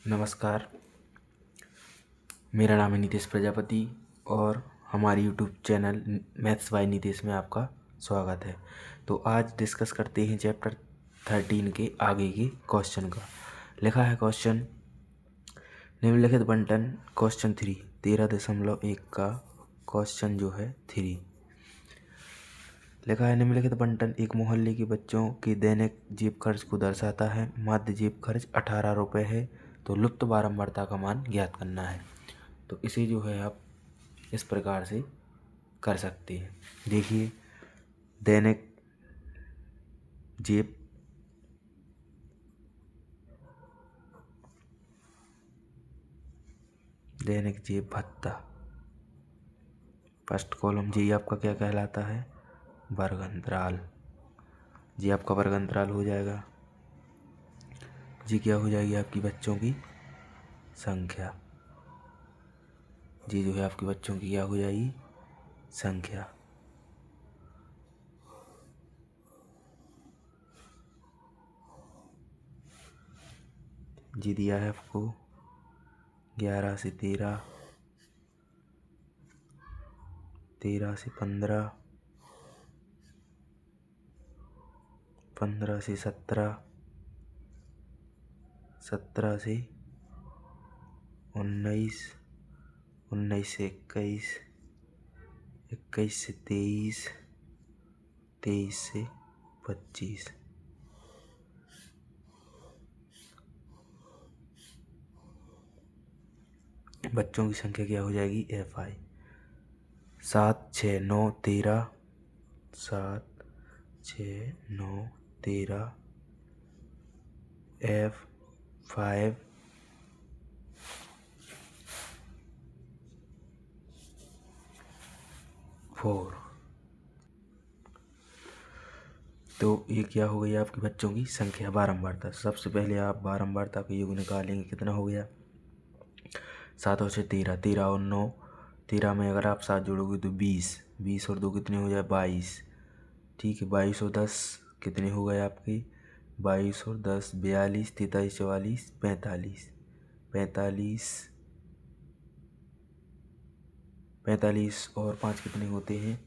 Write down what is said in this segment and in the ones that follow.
नमस्कार, मेरा नाम है नीतीश प्रजापति और हमारे YouTube channel maths by Nitish में आपका स्वागत है। तो आज डिस्कस करते हैं चैप्टर 13 के आगे के क्वेश्चन का। लिखा है क्वेश्चन, निम्नलिखित बंटन क्वेश्चन 3 13.1 का क्वेश्चन जो है 3 लिखा है। निम्नलिखित बंटन एक मोहल्ले के बच्चों के दैनिक जेब खर्च को दर्शाता है। माध्य जेब खर्च 18 रुपये है, तो लुप्त बारंबारता का मान ज्ञात करना है। तो इसे जो है आप इस प्रकार से कर सकते हैं। देखिए, दैनिक जेब भत्ता, फर्स्ट कॉलम जी आपका क्या कहलाता है, वर्ग अंतराल। जी आपका वर्ग अंतराल हो जाएगा। जी क्या हो जाएगी आपकी बच्चों की संख्या। जी जो है आपके बच्चों की क्या हो जाएगी, संख्या। जी दिया है आपको 11 से 13, 13 से 15, 15 से 17, 17 से 19, 19 से 21, 21 से 23, 23 से 25। बच्चों की संख्या क्या हो जाएगी, FI। 7, 6, 9, 13, 7, 6, 9, 13, F5 4। तो ये क्या हो गई आपके बच्चों की संख्या, बारंबारता। सबसे पहले आप बारंबारता का योग निकालेंगे, कितना हो गया, 7 और 6 13, 13 और 9, 13 में अगर आप 7 जोड़ोगे तो 20, 20 और 2 कितने हो जाए, 22। ठीक है, 22 और 10 कितने हो गए आपके, 22 और 10 42, 43, 44, 45, 45, 45 और 5 कितने होते हैं,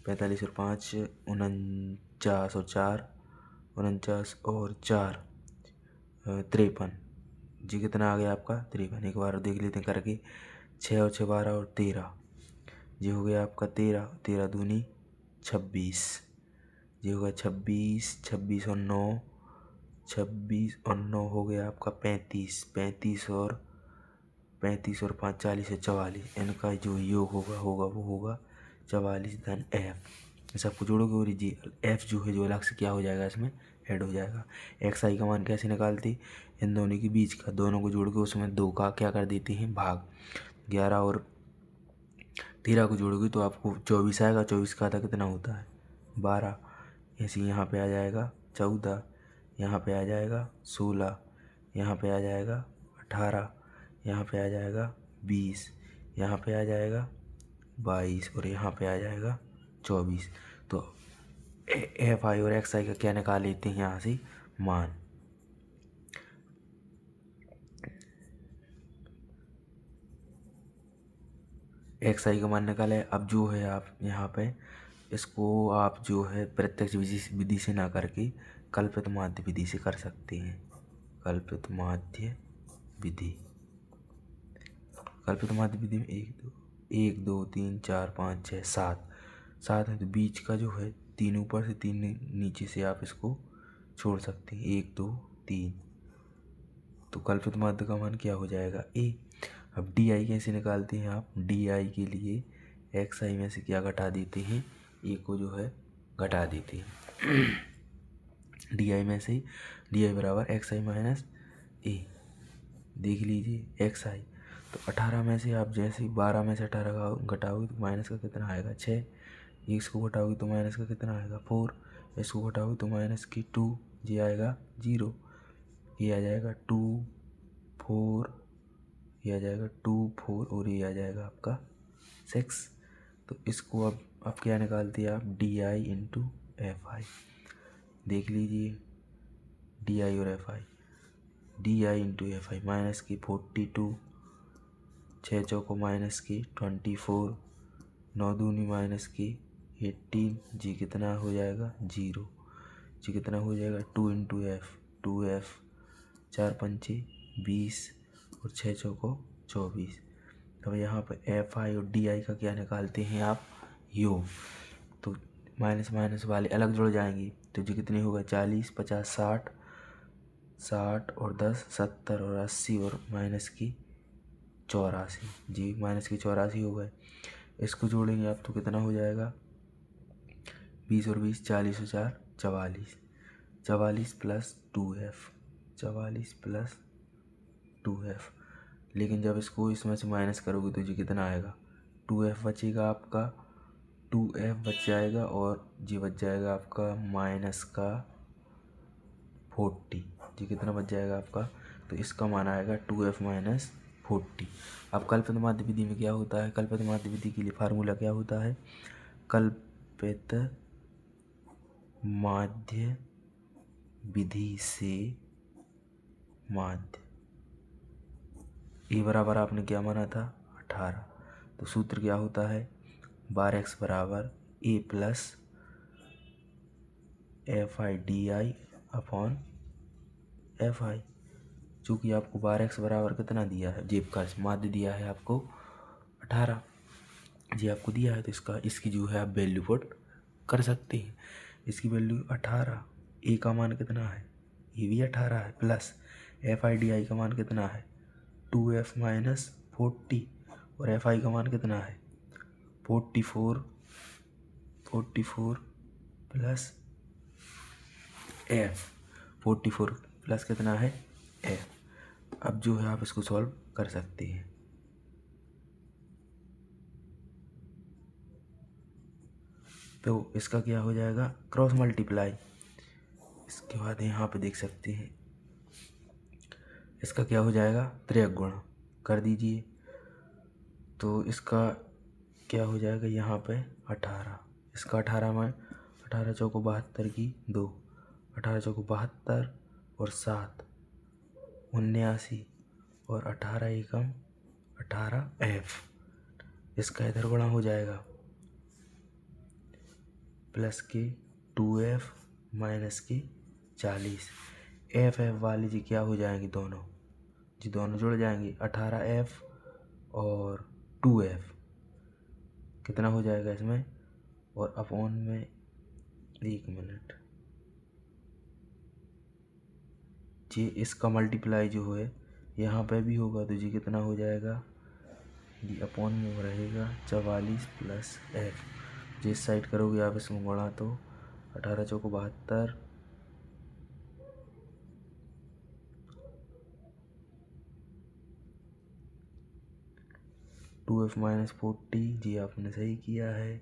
45 और 5 49 और 4 49 और 4 53। जी कितना आ गया आपका, 53। एक बार देख लेते हैं करके, 6 और 6 12 और 13। जी हो गया आपका 13, 13 दूनी 26। जी होगा 26, 26 और 9, 26 और 9 हो गया आपका 35, 35 और 5 40 है 44। इनका जो योग होगा वो होगा 44 धन F। सबको जोड़ोगे और जी F जो है, जो अलग से क्या हो जाएगा, इसमें ऐड हो जाएगा। XI का मान कैसे निकालते, इन दोनों के बीच का, दोनों को जोड़ के उसमें 2 का क्या कर देते हैं, भाग। 11 और 13 को जोड़ोगे तो आपको 24 आएगा। 24 का आधा कितना होता है, 12। ऐसे यहाँ पे आ जाएगा 14, यहाँ पे आ जाएगा 16, यहाँ पे आ जाएगा 18, यहाँ पे आ जाएगा 20, यहाँ पे आ जाएगा 22 और यहाँ पे आ जाएगा 24। तो FI और XI का क्या निकाल लेते हैं यहाँ से, मान। XI का मान निकाले। अब जो है आप यहाँ पे इसको आप जो है प्रत्यक्ष विधि से ना करके कल्पित माध्य विधि से कर सकते हैं। कल्पित माध्य विधि, कल्पित माध्य विधि में 1 2 3 4 5 6 7 7 है, तो बीच का जो है 3 ऊपर से 3 नीचे से आप इसको छोड़ सकते हैं, 1 2 3। तो कल्पित माध्य का मान क्या हो जाएगा, A। अब DI कैसे निकालते हैं आप, DI के लिए XI में से क्या घटा देते हैं, A को जो है घटा देते हैं। DI में से DI बराबर XI माइनस A। देख लीजिए XI, तो 18 में से आप जैसे 12 में से 18 घटाओगे तो माइनस का कितना आएगा, 6। इसको घटाओगे तो माइनस का कितना आएगा, 4। इसको घटाओगे तो माइनस की 2, ये आएगा 0। ये आ जाएगा 2 4, ये आ जाएगा 2 4 और ये आ जाएगा आपका 6। तो इसको अब क्या निकालते हैं आप, DI इंटू FI। देख लीजिए DI और FI, D I into F I minus की 42, 6 चौको माइनस की 24, 9 दूनी माइनस की 18, जी कितना हो जाएगा 0, जी कितना हो जाएगा 2 इंटू एफ, 2f, 4 पंचे 20 और 6 चौको 24। अब यहाँ पर एफ आई और डी आई का क्या निकालते हैं आप, योग। तो माइनस माइनस वाले अलग जुड़ जाएंगी, तो जी कितनी होगा 40, 50, 60, 60 और 10 70 और 80 और माइनस की 84, जी माइनस की 84 हो गए। इसको जोड़ेंगे आप तो कितना हो जाएगा 20 और 20, 40 और 4 44, 44 प्लस 2f, 44 प्लस 2f। लेकिन जब इसको इसमें से माइनस करोगे तो जी कितना आएगा 2f बचेगा आपका, 2f बच जाएगा और जी बच जाएगा आपका माइनस का 40, जी कितना बच जाएगा आपका, तो इसका मान आएगा 2f माइनस 40। अब कल्पित माध्य विधि में क्या होता है, कल्पित माध्य विधि के लिए फार्मूला क्या होता है, कल्पित माध्य विधि से माध्य ए बराबर आपने क्या माना था 18, तो सूत्र क्या होता है 12x बराबर A plus F I D I upon F I. चूँकि आपको 12x बराबर कितना दिया है, जेब का माध्य दिया है आपको 18, जी आपको दिया है, तो इसकी जो है आप वैल्यू पुट कर सकते हैं। इसकी वैल्यू 18, ए का मान कितना है, ये भी 18 है, प्लस एफ आई डी आई का मान कितना है 2f माइनस 40 और एफ आई का मान कितना है 44 प्लस एफ, 44 प्लस कितना है एफ। अब जो है आप इसको सॉल्व कर सकते हैं। तो इसका क्या हो जाएगा क्रॉस मल्टीप्लाई, इसके बाद यहाँ पे देख सकते हैं इसका क्या हो जाएगा त्रिक गुणा कर दीजिए, तो इसका क्या हो जाएगा यहाँ पे 18, इसका 18 में 18 चौको 72 की 2, 18 चौको 72 और 7 79 और 18 एकम 18f, इसका इधर गुणा हो जाएगा प्लस के 2f माइनस के 40, एफ वाली जी क्या हो जाएंगी दोनों, जी दोनों जुड़ जाएंगी 18f और 2f कितना हो जाएगा इसमें, और अपॉन में 1 मिनट जी इसका मल्टीप्लाई जो है यहाँ पे भी होगा, तो जी कितना हो जाएगा जी अपॉन में वो रहेगा 44 प्लस एफ, जिस साइड करोगे आप इसमें गुणा तो 18 चौको 72 2f माइनस 40, जी आपने सही किया है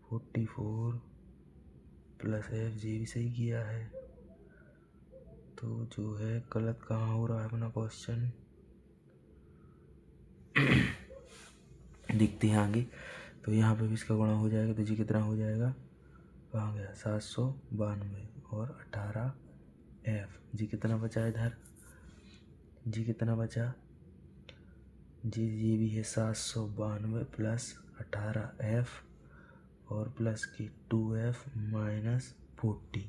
44 प्लस एफ, जी भी सही किया है। तो जो है गलत कहाँ हो रहा है अपना क्वेश्चन देखते हैं आगे। तो यहाँ पे भी इसका गुणा हो जाएगा, तो जी कितना हो जाएगा कहाँ गया 792 और 18f, जी कितना बचा इधर, जी कितना बचा जी ये भी है 792 प्लस 18f और प्लस की 2f माइनस 40,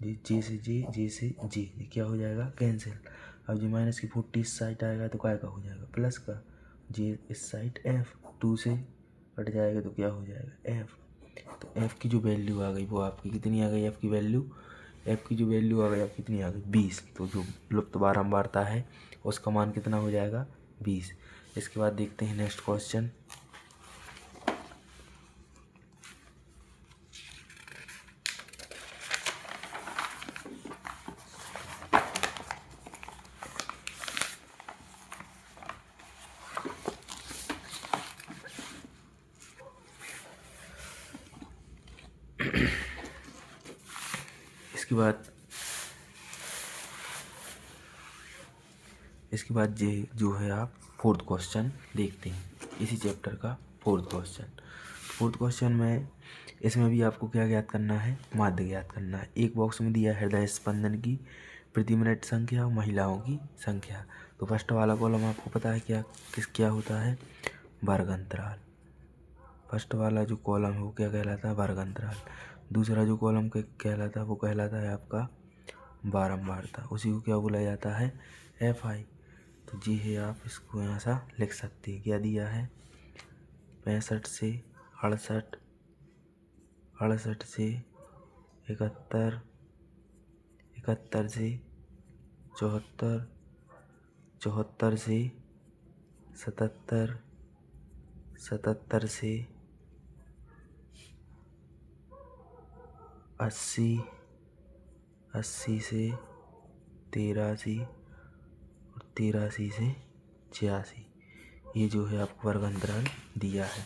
जी जे से जे, जे से जे, ये क्या हो जाएगा कैंसिल। अब जी माइनस की 40 इस साइड आएगा तो काय का हो जाएगा प्लस का, जे इस साइड f 2 से कट जाएगा तो क्या हो जाएगा f। तो f की जो वैल्यू आ गई वो आपकी कितनी आ गई, f की वैल्यू आ गई आपकी कितनी आ गई 20। तो जो लुप्त बारंबारता है उसका मान कितना हो जाएगा 20। इसके बाद देखते हैं नेक्स्ट क्वेश्चन। इसके बाद जो है आप फोर्थ क्वेश्चन देखते हैं, इसी चैप्टर का फोर्थ क्वेश्चन में इसमें भी आपको क्या ज्ञात करना है, माध्य ज्ञात करना है। एक बॉक्स में दिया है हृदय स्पंदन की प्रति मिनट संख्या और महिलाओं की संख्या। तो फर्स्ट वाला कॉलम आपको पता है क्या होता है, वर्ग अंतराल। फर्स्ट वाला जो कॉलम है वो क्या कहलाता है, वर्ग अंतराल। दूसरा जो कॉलम कहलाता है वो कहलाता है आपका बारंबारता, उसी को क्या बोला जाता है, FI। तो जी है, आप इसको यहाँ सा लिख सकते हैं। क्या दिया है, 65 से 68, 68 से 71, 71 से 74, 74 से 77, 77 से 80, 80 से 83 और 83 से 86। ये जो है आपको वर्ग अंतराल दिया है।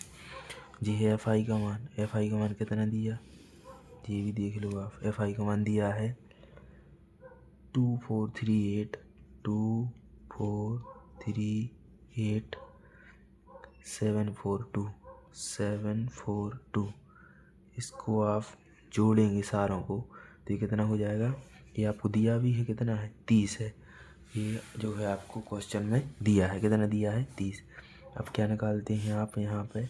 जी है FI का मान, FI का मान कितना दिया, ये भी देख लो आप। FI का मान दिया है 2438, 2438 742, 742। इसको आप जोड़ेंगे सारों को तो ये कितना हो जाएगा, ये आपको दिया भी है, कितना है, 30 है। ये जो है आपको क्वेश्चन में दिया है, कितना दिया है, 30। अब क्या निकालते हैं आप यहाँ पे,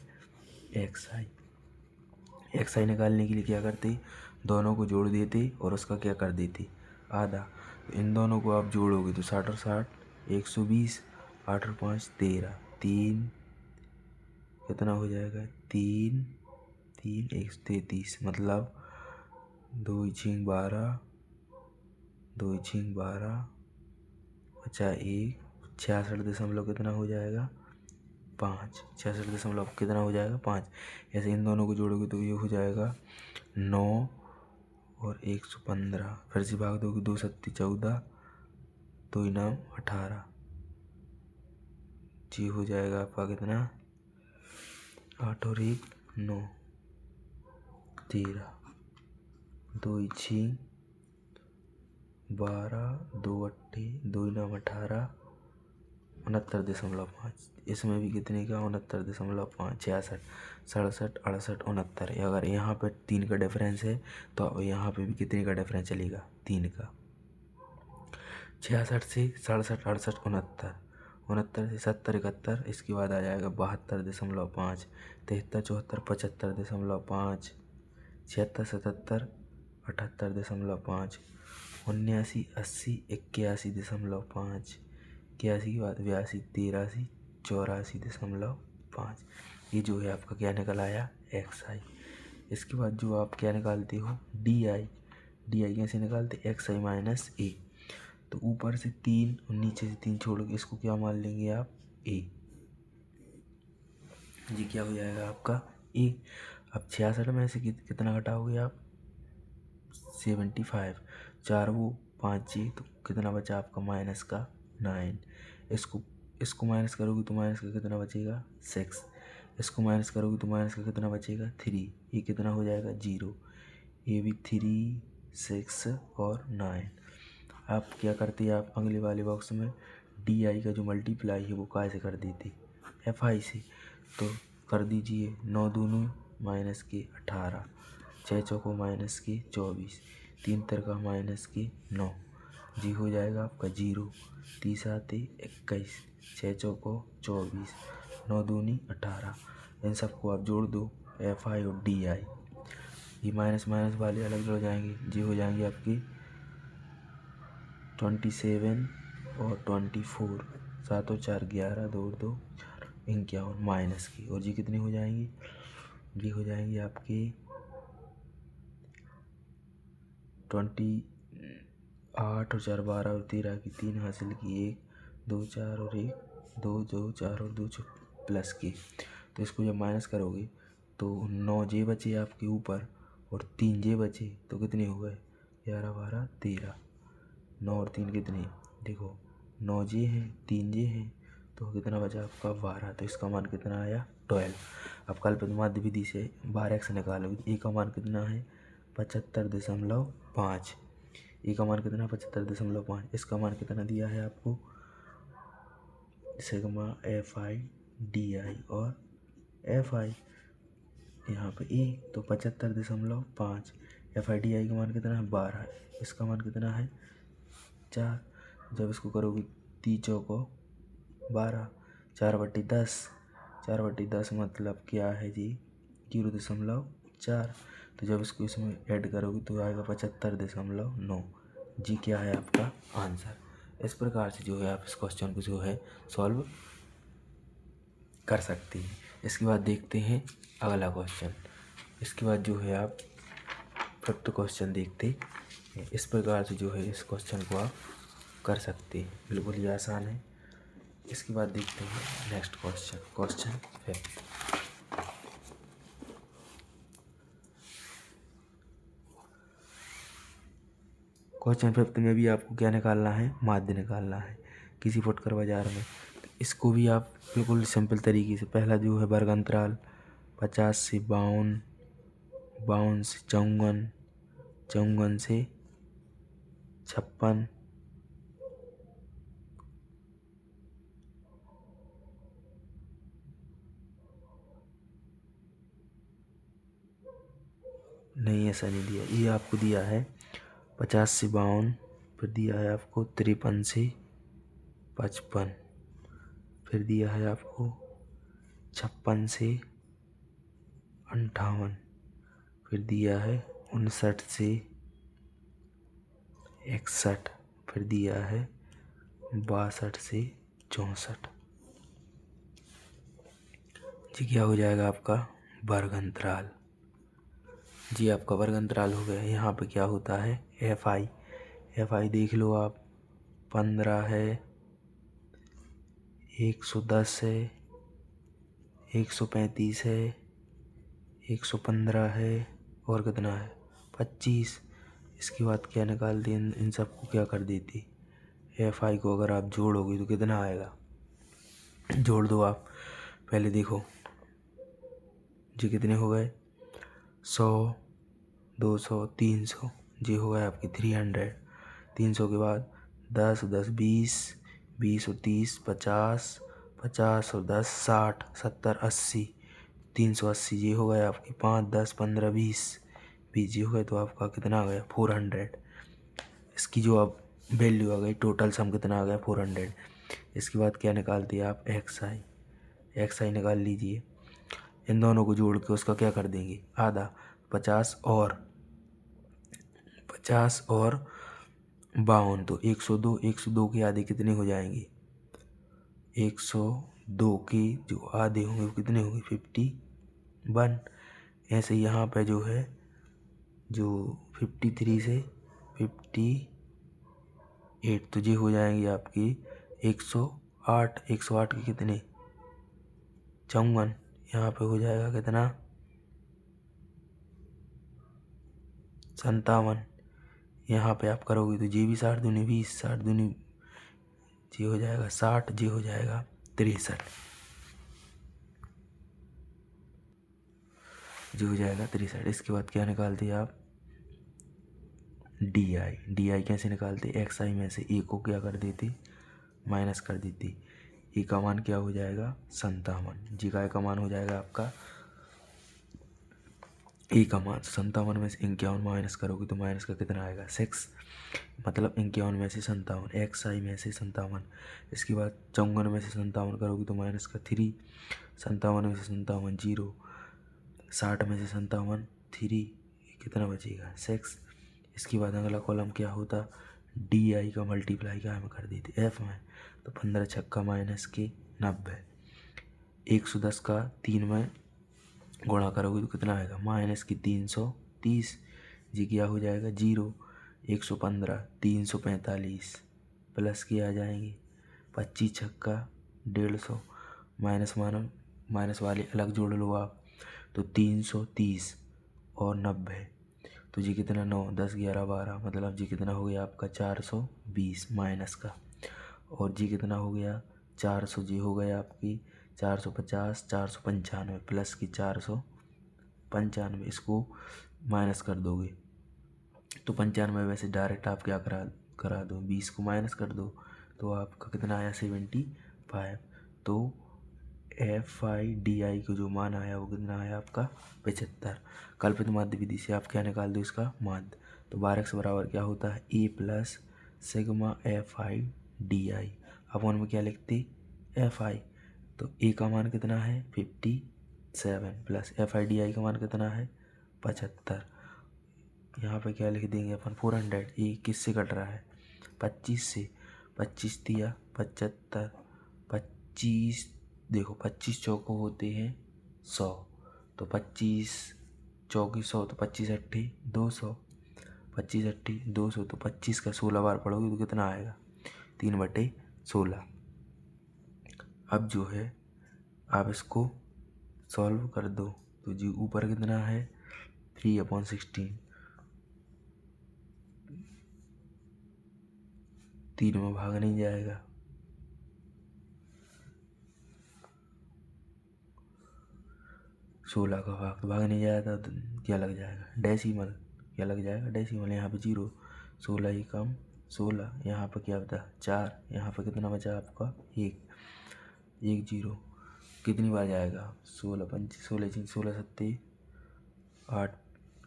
XI निकालने के लिए क्या करते, दोनों को जोड़ देते और उसका क्या कर देते, आधा। तो इन दोनों को आप जोड़ोगे तो 60 और 60 120, 8 और 5 13, 3 कितना हो जाएगा, 3 3 133, मतलब 2 छींक 12, 2 छींक 12 बचा 1, 66 दशमलव कितना हो जाएगा, 5, 66 दशमलव कितना हो जाएगा, 5। ऐसे इन दोनों को जोड़ोगे तो ये हो जाएगा 9 और 115, फिर से भाग दोगे, 2 सत्ती 14, 2 इनाम 18, जी हो जाएगा आपका कितना, 8 और 1 9, 13, 2 छींक 12, 2 अट्ठे 2 इनाम 18, 69.5। इसमें भी कितने का, 69.5, 66, 67, 68, 69। अगर यहाँ पर 3 का डिफरेंस है तो यहाँ पे भी कितने का डिफरेंस चलेगा, 3 का। 66 से 67, 68, 69, 69 से 70, 71, इसके बाद आ जाएगा 72.5, 73, 74, 75.5, 76, 77, 78.5, 79, 80, 81.5, 81 के बाद 82, 83, 84.5। ये जो है आपका क्या निकल आया, XI। इसके बाद जो आप क्या निकालते हो, DI। DI कैसे निकालते, XI माइनस A। तो ऊपर से 3 और नीचे से 3 छोड़ के इसको क्या मान लेंगे आप, A। जी क्या हो जाएगा आपका A। अब 66 में से कितना घटाओगे आप, 75, 4 वो 5 जी, तो कितना बचा आपका माइनस का 9। इसको माइनस करोगे तो माइनस का कितना बचेगा, 6। इसको माइनस करोगे तो माइनस का कितना बचेगा, 3। ये कितना हो जाएगा, 0। ये भी 3, 6 और 9। आप क्या करते हैं, आप अगले वाले बॉक्स में DI का जो मल्टीप्लाई है वो कैसे कर देते, FI से। तो कर दीजिए, 9 दूनी माइनस के 18, 6 चौको माइनस के 24, 3 तिरका माइनस के 9, जी हो जाएगा आपका 0। 30 आते 21, 6 चौको 24, 9 दूनी 18। इन सबको आप जोड़ दो, FI और DI। ये माइनस माइनस वाले अलग हो जाएंगे, जी हो जाएंगे आपकी 27 और 24, 7 और 4 11, 2 और 2 51 माइनस की, और जी कितनी हो जाएंगी, जी हो जाएंगी आपकी 28 और 4 12 और 13 की 3 हासिल की 1 2 4 और 1 2 2 4 और 2 प्लस की। तो इसको जब माइनस करोगे तो 9 जे बचे आपके ऊपर और 3 जे बचे, तो कितने हो गए, 11 12 13। 9 और 3 कितने, देखो 9 जे हैं 3 जे हैं, तो कितना बचा आपका 12। तो इसका मान कितना आया, 12। अब कल्पित माध्य विधि से 12x निकालोगे, ए का मान कितना है, 75.5। ए का मान कितना, 75.5। इसका मान कितना दिया है आपको, सिग्मा FI DI और FI यहाँ पे ए, तो 75.5। FI DI का मान कितना है, 12। इसका मान कितना है, 4। जब इसको करोगे 3 चौको 12, 4/10, 4/10 मतलब क्या है जी 0.4। तो जब इसको इसमें ऐड करोगे तो आएगा 75.9। जी क्या है आपका आंसर। इस प्रकार से जो है आप इस क्वेश्चन को जो है सॉल्व कर सकते हैं। इसके बाद देखते हैं अगला क्वेश्चन। इसके बाद जो है आप फिफ्थ क्वेश्चन देखते हैं। इस प्रकार से जो है इस क्वेश्चन को आप कर सकते हैं, बिल्कुल ही आसान है। इसके बाद देखते हैं next question, question fifth. Question fifth में भी आपको क्या निकालना है, माध्य निकालना है किसी फुटकर बाजार में। इसको भी आप बिल्कुल सिंपल तरीके से, पहला जो है वर्ग अंतराल 50 से 52, 52 से 54, 54 से 56, नहीं ऐसा नहीं दिया, ये आपको दिया है 50 से 52, फिर दिया है आपको 53 से 55, फिर दिया है आपको 56 से 58, फिर दिया है 59 से 61, फिर दिया है 62 से 64। जी क्या हो जाएगा आपका वर्ग अंतराल। जी आपका वर्ग अंतराल हो गया। यहाँ पे क्या होता है एफ आई देख लो आप, 15 है, 110 है, 135 है, 115 है, और कितना है 25। इसके बाद क्या निकाल दी, इन सबको क्या कर देती, एफ आई को अगर आप जोड़ोगे तो कितना आएगा, जोड़ दो आप। पहले देखो जी कितने हो गए, 100, 200, 300, जी हो गया आपकी 300। 300 के बाद 10, 10, 20, 20 और 30, 50, 50 और 10, 60, 70, 80, 380। जी हो गया आपकी 5, 10, 15, 20, 20 जी हो गए। तो आपका कितना आ गया 400। इसकी जो अब वैल्यू आ गई, टोटल सम कितना आ गया 400। इसके बाद क्या निकाल दिया आप, एक्स आई निकाल लीजिए। इन दोनों को जोड़ के उसका क्या कर देंगे आधा, 50 और 52, तो 102। 102 के आधे कितने हो जाएंगे, 102 के जो आधे होंगे वो कितने होंगे 51। ऐसे यहाँ पे जो है जो 53 से 58, तो ये हो जाएंगे आपकी 108। 108 के कितने 54, यहाँ पे हो जाएगा कितना 57। यहाँ पे आप करोगे तो जी भी 60 दूनी 20, 60 दूनी जी हो जाएगा 60, जी हो जाएगा 63, जी हो जाएगा 63। इसके बाद क्या निकालते हैं आप, डी आई कैसे निकालते, एक्स आई में से ए को क्या कर देते माइनस कर देती। ए का मान क्या हो जाएगा 57, जी का मान हो जाएगा आपका ए का मान 57 में से 51 माइनस करोगे तो माइनस का कितना आएगा 6, मतलब 51 में से 57, एक्स आई में से 57। इसके बाद 54 में से 57 करोगे तो माइनस का 3, 57 में से 57 0, 60 में से 57 3, कितना बचेगा 6। इसके बाद अगला कॉलम क्या होता, डी आई का मल्टीप्लाई क्या में कर देते एफ में, तो 15 छक्का माइनस के 90, 110 का 3 में गुणा करोगे तो कितना आएगा माइनस की 330। जी क्या हो जाएगा 0, 115, 345 प्लस के आ जाएंगे 25 छक्का 150, माइनस मानो माइनस वाले अलग जोड़ लो आप, तो 330 और 90, तो जी कितना 9, 10, 11, 12, मतलब जी कितना हो गया आपका 420 माइनस का, और जी कितना हो गया 400, जी हो गया आपकी 450, 495 प्लस की 495। इसको माइनस कर दोगे तो 95 वैसे डायरेक्ट आप क्या करा दो 20 को माइनस कर दो, तो आपका कितना आया 75। तो एफ आई डी आई को जो मान आया वो कितना आया आपका 75। कल्पित माध्य विधि से आप क्या निकाल दो इसका माध्य, तो 12x बराबर क्या होता है A plus sigma F I D I. अपन में क्या लिखते एफ आई, तो ए का मान कितना है 57 प्लस एफ आई डी आई का मान कितना है 75। यहाँ पे क्या लिख देंगे अपन 400। ए किससे कट रहा है 25 से, 25 दिया 75, 25 देखो 25 चौको होते हैं 100, तो 25 चौकी 100, तो 25 अट्ठी 200, 25 अट्ठी 200, तो 25 का 16 बार पढ़ोगे तो कितना आएगा 3/16। अब जो है आप इसको सॉल्व कर दो, तो जी ऊपर कितना है 3/16, 3 में भाग नहीं जाएगा, 16 का भाग तो भाग नहीं जाएगा, तो क्या लग जाएगा डेसिमल, क्या लग जाएगा डेसिमल। यहाँ पे 0, 16 ही कम 16, यहाँ पर क्या बता 4, यहाँ पर कितना बचा आपका 1 0, कितनी बार जाएगा 16 5 16 6 16 7 8,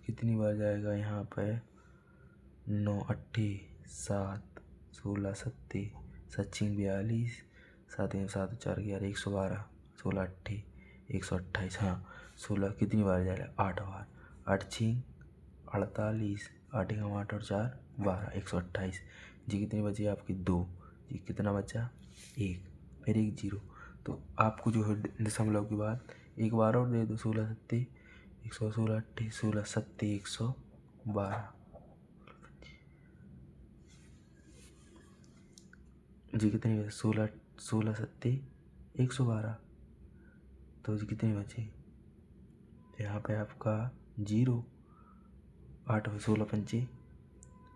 कितनी बार जाएगा यहाँ पे 9 8 7 16 7 7 42, 7 7 4 11 112, 16 8 128। हाँ 16 कितनी बार जाएगा 8 बार, 8 6 48, 8 1 8 और 4 12, 128। जी कितनी बची आपकी 2, जी कितना बचा 1, फिर 1 0। तो आपको जो है दशमलव के बाद एक बार और दे दो, 16 7 116 8 16 7 112, जी कितनी बची 16 16 7 112, तो जी कितनी बची यहाँ पे आपका 0, 8 16 5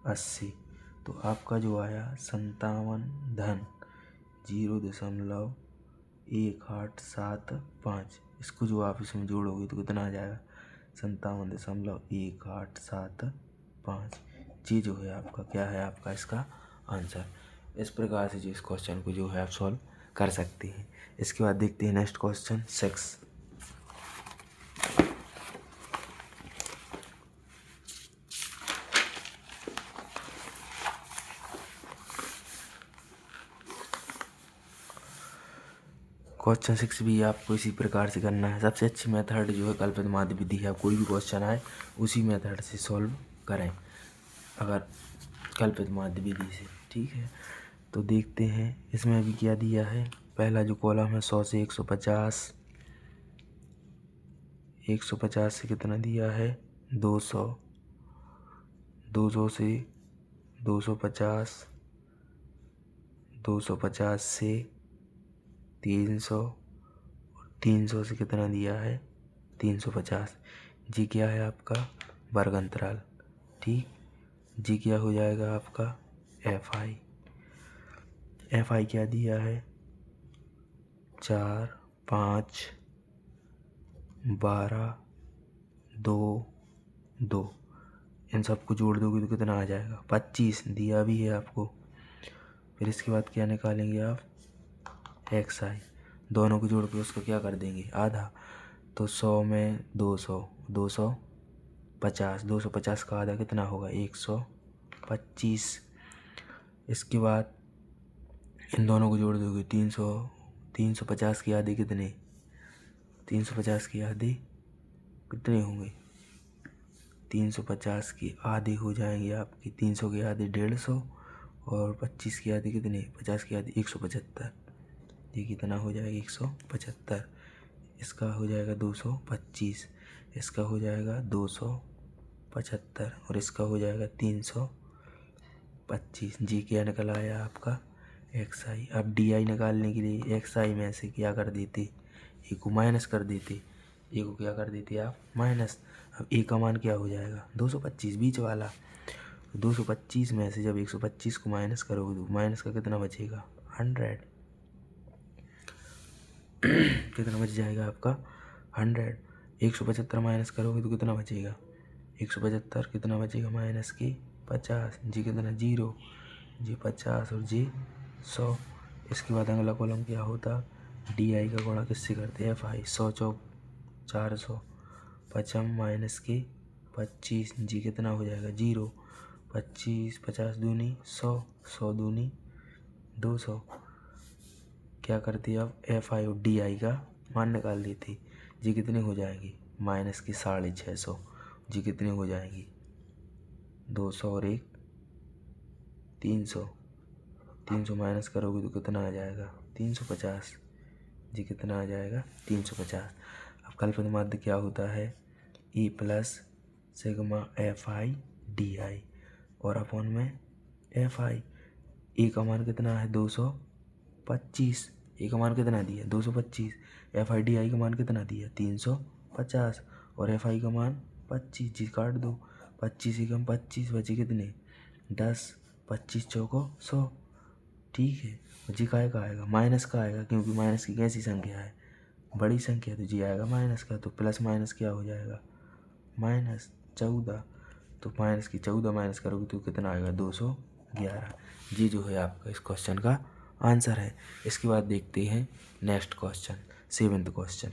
80, तो आपका जो आया 57 धन 0.1875। इसको जो आप इसमें जोड़ोगे तो कितना आ जाएगा 57.1875। जी जो है आपका क्या है आपका इसका आंसर। इस प्रकार से जो इस क्वेश्चन को जो है आप सॉल्व कर सकते हैं। इसके बाद देखते हैं नेक्स्ट क्वेश्चन 6। क्वेश्चन 6 भी आपको इसी प्रकार से करना है। सबसे अच्छी मेथड जो है कल्पित माध्य विधि है। कोई भी क्वेश्चन आए उसी मेथड से सॉल्व करें, अगर कल्पित माध्य विधि से, ठीक है। तो देखते हैं इसमें भी क्या दिया है। पहला जो कॉलम है 100 से 150, 150 से कितना दिया है 200, 200 से 250, 250 से 300, 300 से कितना दिया है 350। जी क्या है आपका वर्ग अंतराल, ठीक। जी क्या हो जाएगा आपका एफ आई। एफ आई क्या दिया है 4 5 12 2 2, इन सबको जोड़ दोगे तो कितना आ जाएगा 25 दिया भी है आपको। फिर इसके बाद क्या निकालेंगे आप एक्स आई, दोनों को जोड़ के उसको क्या कर देंगे आधा, तो 100 में 200, 250, 250 का आधा कितना होगा 125। इसके बाद इन दोनों को जोड़ दोगे 300, 350 की आधी कितने 350 की आधी कितने होंगे 350 की आधी हो जाएंगे आपकी 300 की आधी 150, और 25 की आधी कितने 50 की आधी 175। ये कितना हो जाएगा 175। इसका हो जाएगा 225, इसका हो जाएगा 275, और इसका हो जाएगा 325। जी क्या निकल आया आपका एक्स आई। अब डी आई निकालने के लिए एक्स आई में से क्या कर देते ए को माइनस कर देते, ए को क्या कर देते आप माइनस। अब ए का मान क्या हो जाएगा 225 बीच वाला, 225 में से जब 125 को माइनस करोगे तो माइनस का कितना बचेगा 100, कितना बच जाएगा आपका 100। 175 माइनस करोगे तो कितना बचेगा 175, कितना बचेगा माइनस की 50। जी कितना 0, जी 50 और जी 100। इसके बाद अगला कॉलम क्या होता डी आई का गुणा किससे करते हैं एफ आई। 100 चौक 400, 55 माइनस की 25, जी कितना हो जाएगा 0, 25, 50 दूनी 100, 100 दूनी 200। क्या करती है अब FI और DI का मान निकाल लेती। जी कितनी हो जाएगी माइनस की 650। जी कितनी हो जाएगी 200 और 1 300। 300 माइनस करोगे तो कितना आ जाएगा 350। जी कितना आ जाएगा 350। अब कल्पित माध्य क्या होता है E plus sigma FI DI और अपॉन में FI। E का मान कितना है 225। E का मान कितना दिया 225। FI DI का मान कितना दिया 350 और FI का मान 25। जी काट दो 25 एकम 25 बचे कितने 10। 25 चौको 100। ठीक है। जी का आएगा माइनस का आएगा क्योंकि माइनस की कैसी संख्या है बड़ी संख्या तो जी आएगा माइनस का। तो प्लस माइनस क्या हो जाएगा -14। तो माइनस की 14 माइनस करोगे तो कितना आएगा 211। जी जो है आपका इस क्वेश्चन का आंसर है। इसके बाद देखते हैं नेक्स्ट क्वेश्चन 7th क्वेश्चन।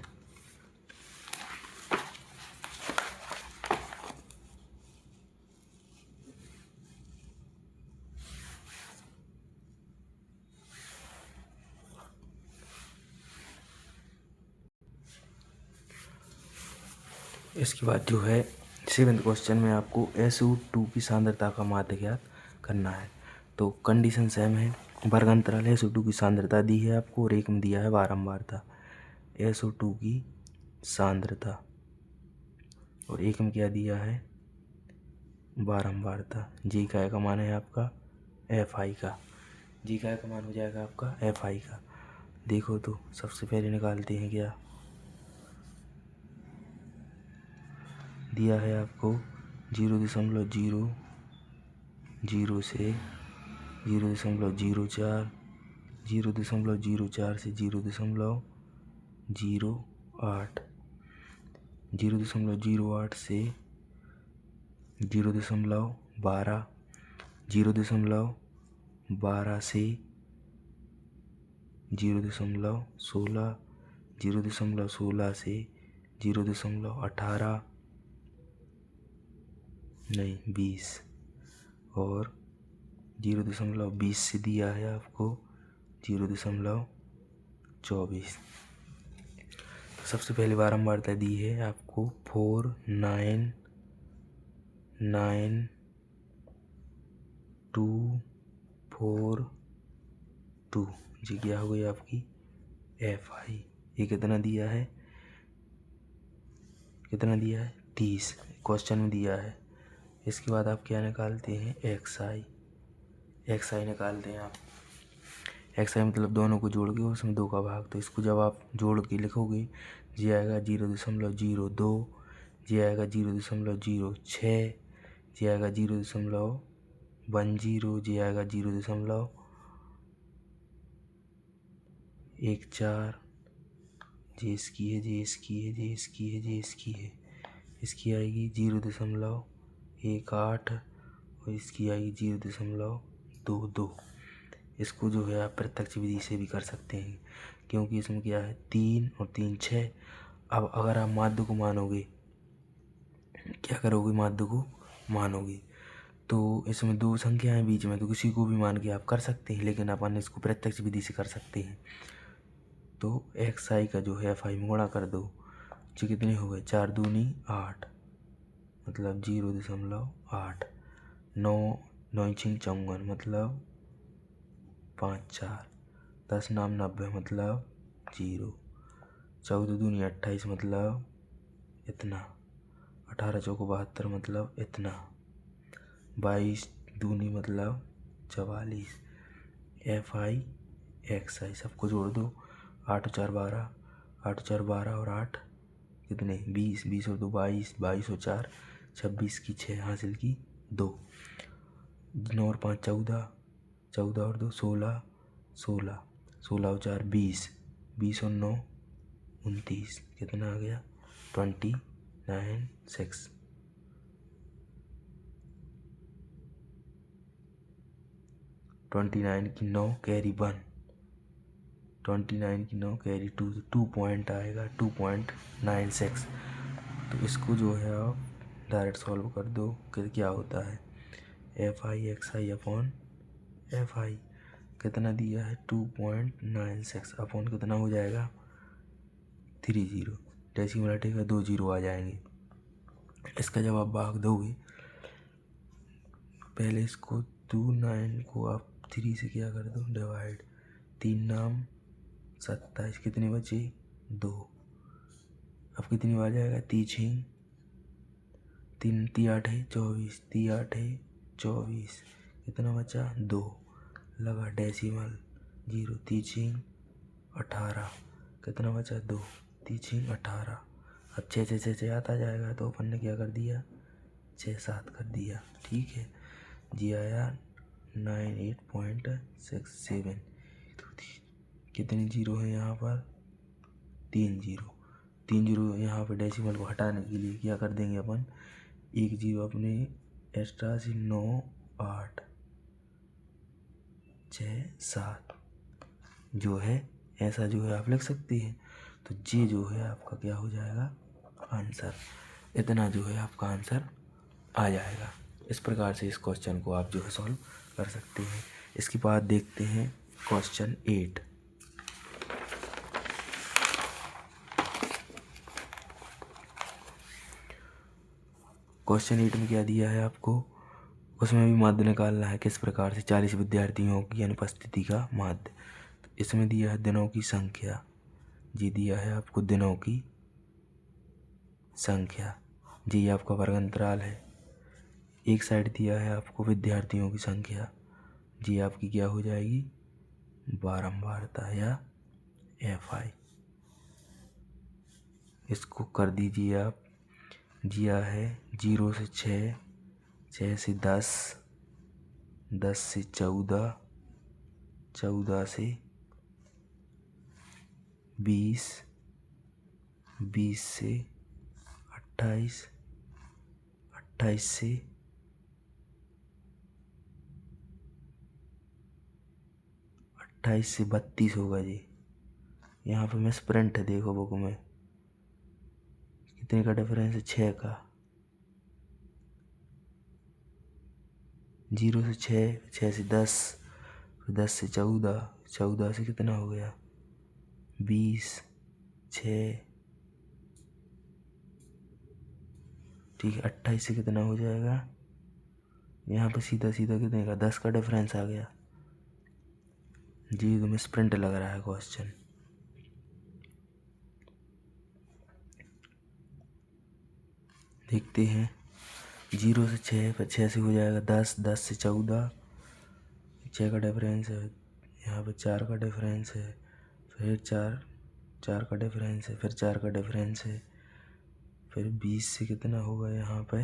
इसके बाद जो है 7th क्वेश्चन में आपको SO2 की सांद्रता का माध्य ज्ञात करना है। तो कंडीशन सेम है। वर्ग अंतराल SO2 की सांद्रता दी है आपको और एक में दिया है बारंबारता। SO2 की सांद्रता और एक में क्या दिया है बारंबारता। जी का मान है आपका FI का। जी का मान हो जाएगा आपका FI का। देखो तो सबसे पहले निकालते हैं क्या दिया है आपको 0.000 से 0.04, 0.04 से 0.08, 0.08 से 0.12, 0.12 से 0.16, 0.16 से 0.18 नहीं 20 और 0.20 से दिया है आपको 0.24। तो सबसे पहले बारंबारता दी है आपको 49242। जी क्या हो गई आपकी FI। ये कितना दिया है 30 क्वेश्चन में दिया है। इसके बाद आप क्या निकालते हैं XI निकालते हैं आप। XI मतलब दोनों को जोड़ के उसमें 2 का भाग। तो इसको जब आप जोड़ के लिखोगे जी आएगा 0.02, जी आएगा 0.06, जी आएगा 0.10, जी आएगा 0.14, जी इसकी है, जी इसकी है, जी इसकी है, जी इसकी है। इसकी आएगी 0.18 और इसकी आएगी 0.22। इसको जो है आप प्रत्यक्ष विधि से भी कर सकते हैं क्योंकि इसमें क्या है 3 और 3 6। अब अगर आप माध्य को मानोगे क्या करोगे माध्य को मानोगे तो इसमें 2 संख्याएं बीच में तो किसी को भी मान के आप कर सकते हैं, लेकिन अपन इसको प्रत्यक्ष विधि से कर सकते हैं। तो XI का जो है FI में गुणा कर दो। जी कितनी हो गई 4 दूनी 8 मतलब 0.8। 9 9 54 मतलब 5 4। 10 नाम 90 मतलब 0। 14 दूनी 28 मतलब इतना। 18 चौको 72 मतलब इतना। 22 दूनी मतलब 44। FI XI सबको जोड़ दो। 8 4 12, 8 4 12 और 8 कितने 20, 20 और 2 22, 22 और 4 26 की 6 हासिल की 2। 9 और 5 14, 14 और 2 16, 16, 16 और 4 20, 20 और 9 29। कितना आ गया 29 29 की 9 कैरी 1, 29 की 9 कैरी 2, 2 पॉइंट आएगा 2.96। तो इसको जो है आप डायरेक्ट सॉल्व कर दो कि क्या होता है। F I x I upon F आई कितना दिया है 2.96 अपॉन कितना हो जाएगा 30, डेसिमल हटेगा 2 जीरो आ जाएंगे। इसका जब आप भाग दोगे पहले इसको 29 को आप 3 से क्या कर दो डिवाइड, 3 नाम 27 कितने बचे 2। अब कितनी बार जाएगा 3 3 3 8 है 24, 3 8 है 24 कितना बचा 2 लगा डेसिमल 0, 3 18 कितना बचा 2, 3 18। अब 6 आता जाएगा तो अपन ने क्या कर दिया 6 7 कर दिया। ठीक है जी आया 98.67। कितनी जीरो है यहाँ पर 3 जीरो यहाँ पर डेसिमल को हटाने के लिए क्या कर देंगे अपन 1 जीरो अपने एक्स्ट्रा से 9 8 6 7 जो है ऐसा जो है आप लिख सकती हैं। तो ये जो है आपका क्या हो जाएगा आंसर, इतना जो है आपका आंसर आ जाएगा। इस प्रकार से इस क्वेश्चन को आप जो है सॉल्व कर सकते हैं। इसके बाद देखते हैं क्वेश्चन 8। क्वेश्चन 8 में क्या दिया है आपको, उसमें भी माध्य निकालना है किस प्रकार से 40 विद्यार्थियों की अनुपस्थिति का माध्य। इसमें दिया है दिनों की संख्या, जी दिया है आपको दिनों की संख्या, जी आपका वर्ग अंतराल है। एक साइड दिया है आपको विद्यार्थियों की संख्या, जी आपकी क्या हो जाएगी बारंबारता या एफ आई। इसको कर दीजिए आप, जिया है 0 से 6, 6 से 10, 10 से 14, 14 से 20, 20 से 28, 28 से 32 होगा जी। यहाँ पे मिस प्रिंट है देखो बुक में, कितने का डिफरेंस है 6 का। 0 से 6, 6 से 10, 10 से 14, 14 से कितना हो गया 20, 6 ठीक है 28 से कितना हो जाएगा, यहाँ पे सीधा सीधा कितने का 10 का डिफरेंस आ गया जी। तो मिस प्रिंट लग रहा है क्वेश्चन। देखते हैं 0 से 6, फिर 6 से हो जाएगा 10, 10 से 14, 6 का डिफरेंस है, यहाँ पे 4 का डिफरेंस है, फिर 4 का डिफरेंस है, फिर 4 का डिफरेंस है, फिर 20 से कितना होगा यहाँ पे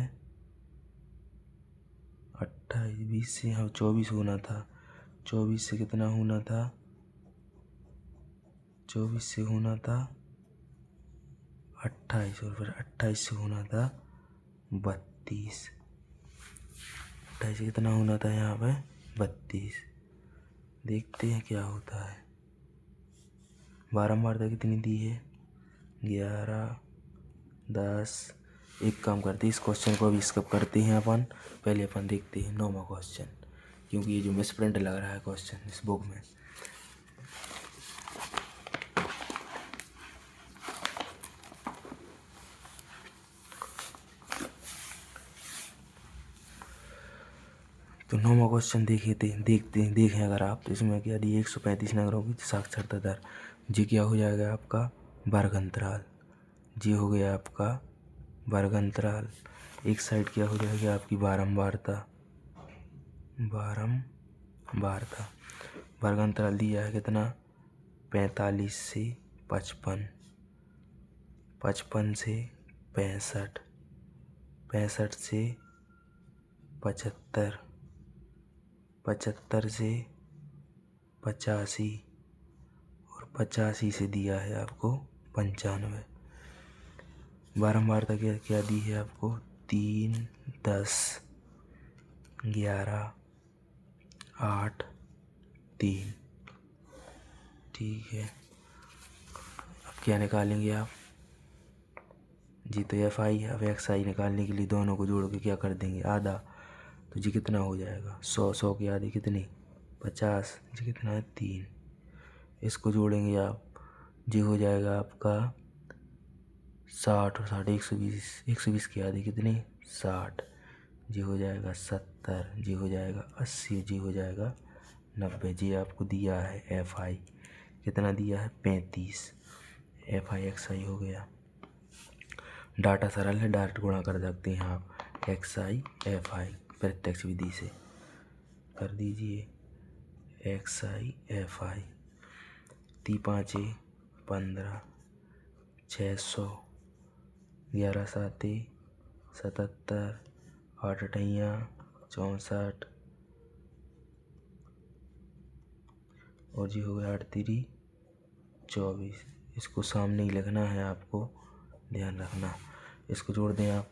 28, 20 से यहाँ 24 होना था, 24 से कितना होना था 24 से होना था 28, और फिर 28 से होना था 32, 28 से कितना होना था यहाँ पे 32। देखते हैं क्या होता है। बारंबारता कितनी दी है 11, 10। एक काम करते हैं इस क्वेश्चन को अभी स्किप करते हैं अपन, पहले अपन देखते हैं 9वां क्वेश्चन, क्योंकि ये जो मिस प्रिंट लग रहा है क्वेश्चन इस बुक में। तो 9वां क्वेश्चन देखें अगर आप, तो इसमें क्या दी 135 नगरों की साक्षरता दर, जी क्या हो जाएगा आपका वर्ग अंतराल, जी हो गया आपका वर्ग अंतराल। एक साइड क्या हो जाएगी आपकी बारंबारता, वर्ग अंतराल दिया है कितना 45 से 55, 55 से 65, 65 से 75, 75 से 85, और 85 से दिया है आपको 95। बारंबारता क्या दी है आपको 3, 10, 11, 8, 3। ठीक है अब क्या निकालेंगे आप जी, तो एफ आई अब एक्स आई निकालने के लिए दोनों को जोड़ के क्या कर देंगे आधा, तो जी कितना हो जाएगा 100, 100 की आधी कितनी 50, जी कितना है 3। इसको जोड़ेंगे आप, जी हो जाएगा आपका 60 और 60 120, 120 की आधी कितनी 60, जी हो जाएगा 70, जी हो जाएगा 80, जी हो जाएगा 90। जी आपको दिया है एफ आई, कितना दिया है 35। एफ आई एक्स आई हो गया। डाटा सरल है, डायरेक्ट गुणा कर सकते हैं आप एक्स आई एफ आई प्रत्यक्ष विधि से कर दीजिए। एक्स आई एफ आई 3×5 = 15, 600, 11 7 77, 8 8 64 और जी हो गया 8 3 24। इसको सामने ही लिखना है आपको, ध्यान रखना। इसको जोड़ दें आप,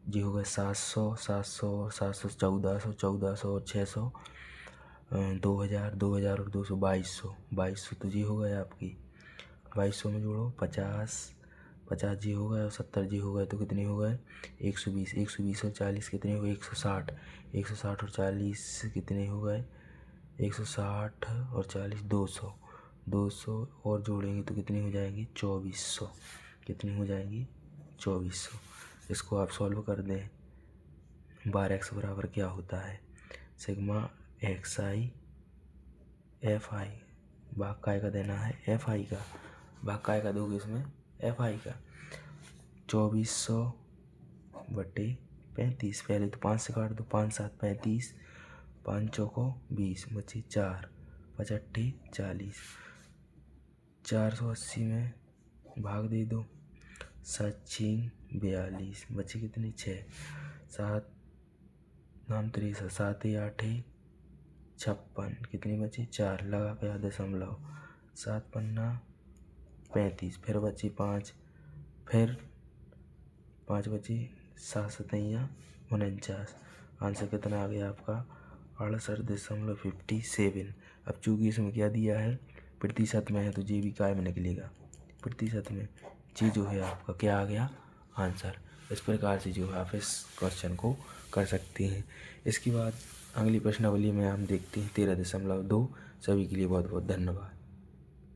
जी हो गया 700 700 700 1400 1400 और 600 2000 2000 और 200 2200 2200। तो जी हो गया आपकी 2200 में जोड़ो 50 50 जी हो गए और 70 जी हो गए तो कितने हो गए 120 120 और 40 कितने हो गए 160 160 और 40 कितने हो गए 160 और 40 200 200 और जोड़ेंगे तो कितनी हो जाएंगी 2400, कितनी हो जाएंगी 2400। इसको आप सॉल्व कर दें। 12x बराबर क्या होता है sigma x I F I, भाग काय का देना है एफ आई का, भाग काय का दोगे इसमें एफ आई का। 2400 बटे 35, पहले तो 5 से काट दो, 5 7 35, 5 चौको 20, बची 4, 5 8 40, 480 में भाग दे दो, 7 6 42, बची कितनी 6, 7 नाम 63, 7 8 56, कितनी बची 4, लगा के दशमलव, 7 पन्ना 35, फिर बची 5, फिर 5 बची, 7 7 49। आंसर कितना आ गया आपका 68.57। अब चूंकि इसमें क्या दिया है प्रतिशत में है तो जी भी काय में निकलेगा प्रतिशत में, जी जो है आपका क्या आ गया आंसर। इस प्रकार से जो है आप इस क्वेश्चन को कर सकते हैं। इसके बाद अगली प्रश्नावली में हम देखते हैं 13.2। सभी के लिए बहुत बहुत धन्यवाद।